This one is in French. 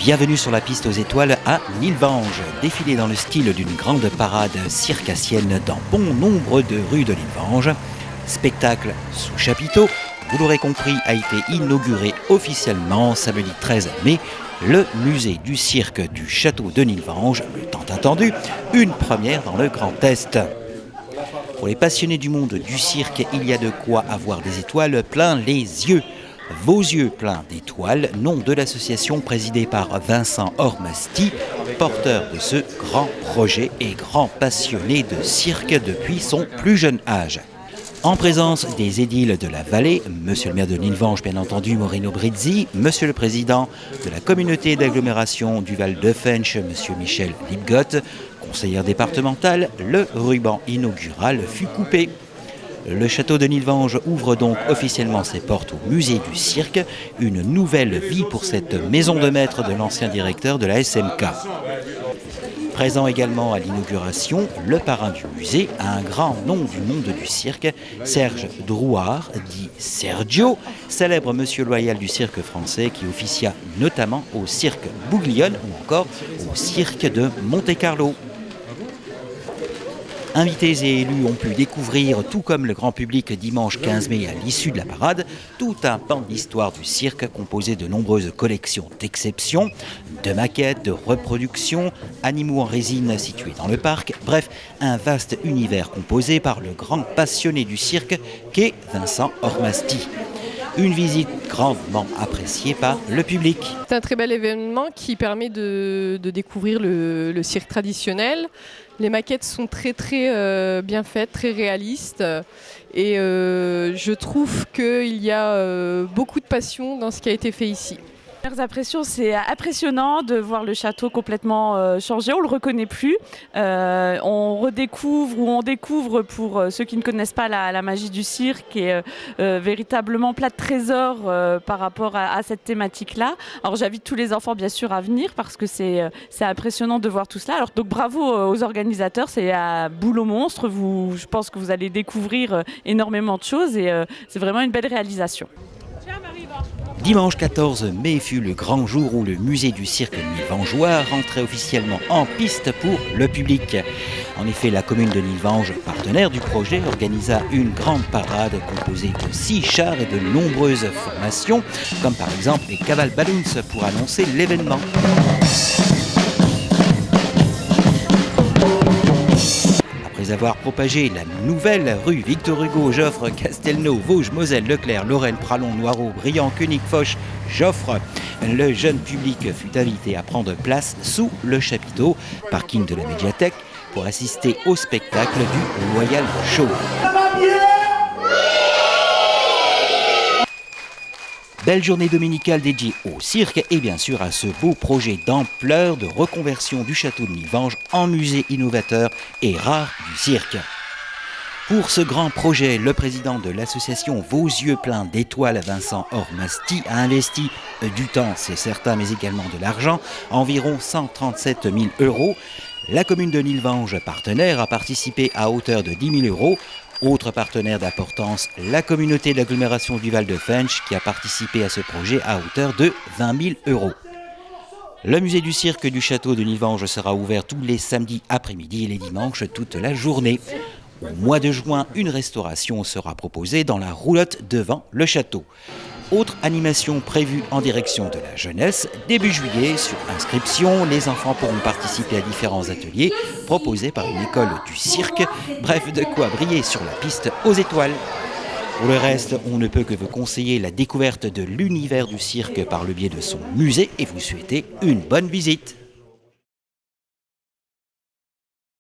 Bienvenue sur la piste aux étoiles à Nilvange. Défilé dans le style d'une grande parade circassienne dans bon nombre de rues de Nilvange. Spectacle sous chapiteau, vous l'aurez compris, a été inauguré officiellement samedi 13 mai. Le musée du cirque du château de Nilvange, le tant attendu, une première dans le Grand Est. Pour les passionnés du monde du cirque, il y a de quoi avoir des étoiles plein les yeux. Vos yeux pleins d'étoiles, nom de l'association présidée par Vincent Ormasti, porteur de ce grand projet et grand passionné de cirque depuis son plus jeune âge. En présence des édiles de la vallée, monsieur le maire de Nilvange, bien entendu, Moreno Brizzi, monsieur le président de la communauté d'agglomération du Val de Fensch, monsieur Michel Lipgott, conseillère départementale, le ruban inaugural fut coupé. Le château de Nilvange ouvre donc officiellement ses portes au musée du cirque, une nouvelle vie pour cette maison de maître de l'ancien directeur de la SMK. Présent également à l'inauguration, le parrain du musée, un grand nom du monde du cirque, Serge Drouard, dit Sergio, célèbre monsieur loyal du cirque français qui officia notamment au cirque Bouglione ou encore au cirque de Monte-Carlo. Invités et élus ont pu découvrir, tout comme le grand public dimanche 15 mai à l'issue de la parade, tout un pan d'histoire du cirque composé de nombreuses collections d'exception, de maquettes, de reproductions, animaux en résine situés dans le parc, bref, un vaste univers composé par le grand passionné du cirque qu'est Vincent Ormasti. Une visite grandement appréciée par le public. C'est un très bel événement qui permet de découvrir le cirque traditionnel. Les maquettes sont très bien faites, très réalistes. Et je trouve qu'il y a beaucoup de passion dans ce qui a été fait ici. Premières impressions, c'est impressionnant de voir le château complètement changé, on ne le reconnaît plus. On redécouvre ou on découvre, pour ceux qui ne connaissent pas la magie du cirque, et véritablement plein de trésors par rapport à cette thématique-là. Alors j'invite tous les enfants bien sûr à venir parce que c'est impressionnant de voir tout cela. Alors donc bravo aux organisateurs, c'est un boulot monstre. Je pense que vous allez découvrir énormément de choses et c'est vraiment une belle réalisation. Dimanche 14 mai fut le grand jour où le musée du cirque nilvangeois rentrait officiellement en piste pour le public. En effet, la commune de Nilvange, partenaire du projet, organisa une grande parade composée de 6 chars et de nombreuses formations, comme par exemple les Caval Balloons pour annoncer l'événement. Après avoir propagé la nouvelle rue Victor Hugo, Joffre, Castelnau, Vosges, Moselle, Leclerc, Lorraine, Pralon, Noireau, Briand, Koenig, Foch, Joffre, le jeune public fut invité à prendre place sous le chapiteau, parking de la médiathèque, pour assister au spectacle du Royal Show. Belle journée dominicale dédiée au cirque et bien sûr à ce beau projet d'ampleur de reconversion du château de Nilvange en musée innovateur et rare du cirque. Pour ce grand projet, le président de l'association Vos yeux pleins d'étoiles, Vincent Ormasti, a investi du temps, c'est certain, mais également de l'argent, environ 137 000 €. La commune de Nilvange, partenaire, a participé à hauteur de 10 000 €. Autre partenaire d'importance, la communauté d'agglomération du Val de Fensch qui a participé à ce projet à hauteur de 20 000 €. Le musée du cirque du château de Nilvange sera ouvert tous les samedis après-midi et les dimanches toute la journée. Au mois de juin, une restauration sera proposée dans la roulotte devant le château. Autre animation prévue en direction de la jeunesse, début juillet, sur inscription, les enfants pourront participer à différents ateliers proposés par une école du cirque. Bref, de quoi briller sur la piste aux étoiles. Pour le reste, on ne peut que vous conseiller la découverte de l'univers du cirque par le biais de son musée et vous souhaiter une bonne visite.